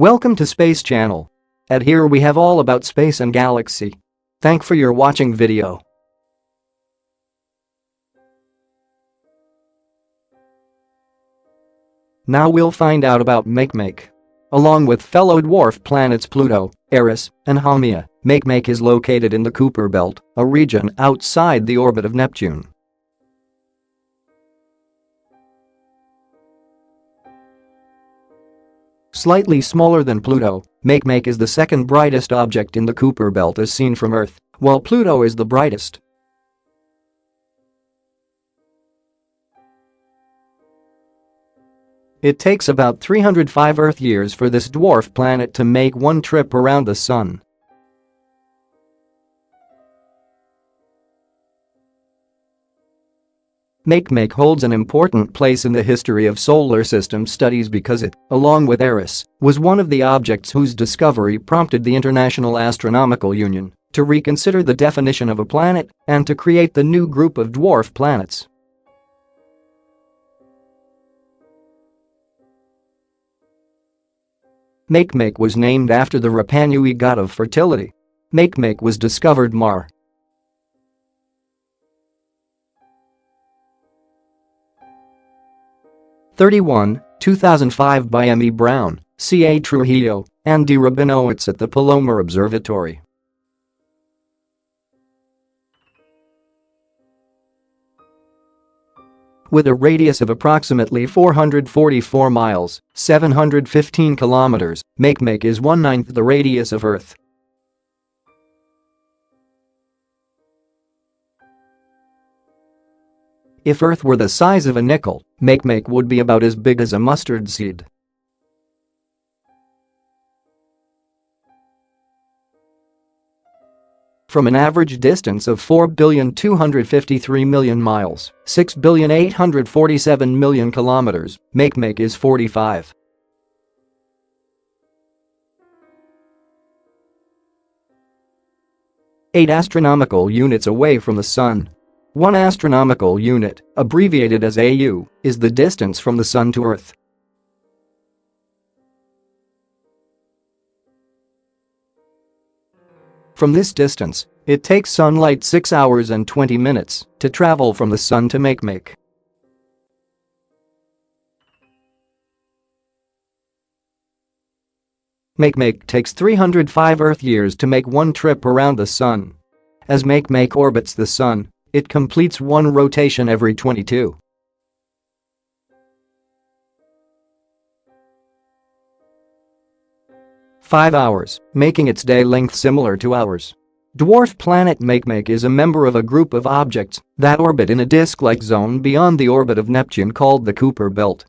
Welcome to Space Channel. At here we have all about space and galaxy. Thank for your watching video. Now we'll find out about Makemake. Along with fellow dwarf planets Pluto, Eris, and Haumea, Makemake is located in the Kuiper Belt, a region outside the orbit of Neptune. Slightly smaller than Pluto, Makemake is the second brightest object in the Kuiper Belt as seen from Earth, while Pluto is the brightest. It takes about 305 Earth years for this dwarf planet to make one trip around the Sun. Makemake holds an important place in the history of solar system studies because it, along with Eris, was one of the objects whose discovery prompted the International Astronomical Union to reconsider the definition of a planet and to create the new group of dwarf planets. Makemake was named after the Rapanui god of fertility. Makemake was discovered Mar. 31, 2005 by M. E. Brown, C. A. Trujillo, and D. Rabinowitz at the Palomar Observatory. With a radius of approximately 444 miles, 715 kilometers, Makemake is 1/9 the radius of Earth. If Earth were the size of a nickel, Makemake would be about as big as a mustard seed. From an average distance of 4,253,000,000 miles, 6,847,000,000 kilometers, Makemake is 45. Eight astronomical units away from the Sun. 1 astronomical unit, abbreviated as AU, is the distance from the Sun to Earth. From this distance, it takes sunlight 6 hours and 20 minutes to travel from the Sun to Makemake. Makemake takes 305 Earth years to make one trip around the Sun. As Makemake orbits the Sun, it completes one rotation every 22. hours, making its day length similar to ours. Dwarf planet Makemake is a member of a group of objects that orbit in a disk-like zone beyond the orbit of Neptune called the Kuiper Belt.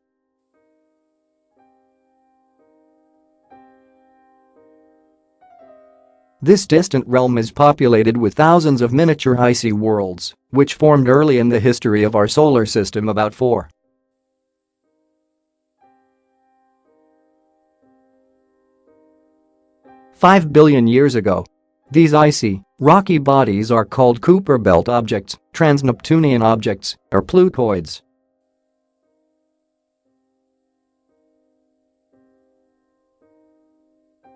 This distant realm is populated with thousands of miniature icy worlds, which formed early in the history of our solar system about 4.5 billion years ago. These icy, rocky bodies are called Kuiper Belt objects, trans-Neptunian objects, or Plutoids.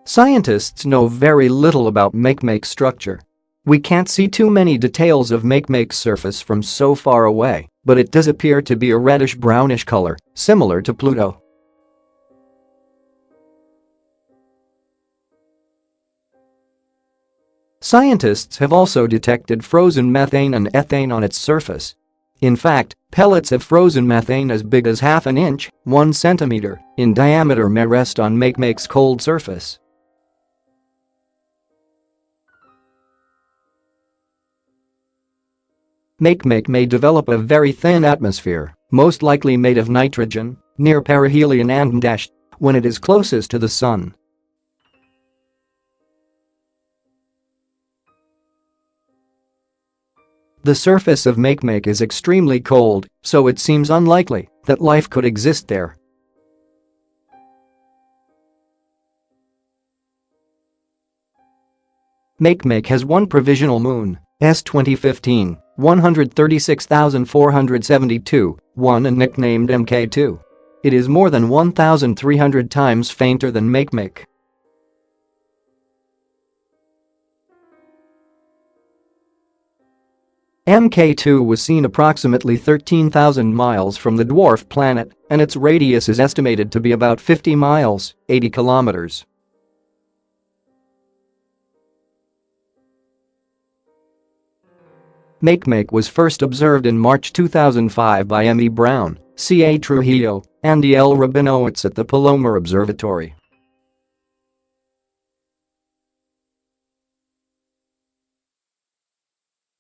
Scientists know very little about Makemake's structure. We can't see too many details of Makemake's surface from so far away, but it does appear to be a reddish-brownish color, similar to Pluto. Scientists have also detected frozen methane and ethane on its surface. In fact, pellets of frozen methane as big as half an inch, 1 centimeter, in diameter may rest on Makemake's cold surface. Makemake may develop a very thin atmosphere, most likely made of nitrogen, near perihelion and dash, when it is closest to the Sun. The surface of Makemake is extremely cold, so it seems unlikely that life could exist there. Makemake has one provisional moon, S 2015, 136,472, one and nicknamed MK2. It is more than 1,300 times fainter than Makemake. Mk2 was seen approximately 13,000 miles from the dwarf planet, and its radius is estimated to be about 50 miles, 80 kilometers. Makemake was first observed in March 2005 by M. E. Brown, C. A. Trujillo, and E. L. Rabinowitz at the Palomar Observatory.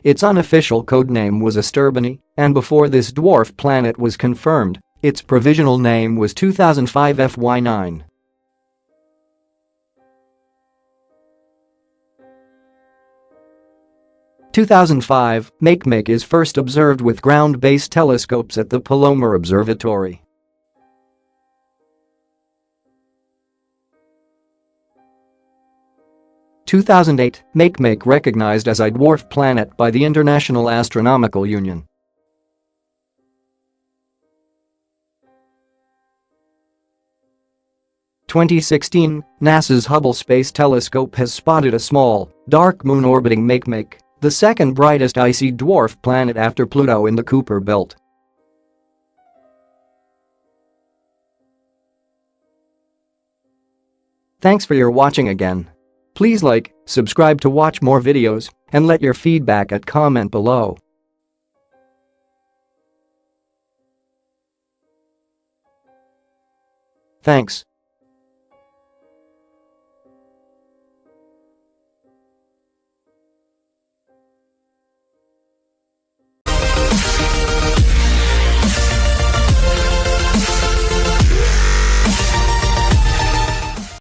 Its unofficial codename was Asturbini, and before this dwarf planet was confirmed, its provisional name was 2005 FY9. In 2005, Makemake is first observed with ground-based telescopes at the Palomar Observatory. In 2008, Makemake recognized as a dwarf planet by the International Astronomical Union. In 2016, NASA's Hubble Space Telescope has spotted a small, dark moon orbiting Makemake, the second brightest icy dwarf planet after Pluto in the Kuiper Belt. Thanks for your watching again. Please like, subscribe to watch more videos, and let your feedback at comment below. Thanks.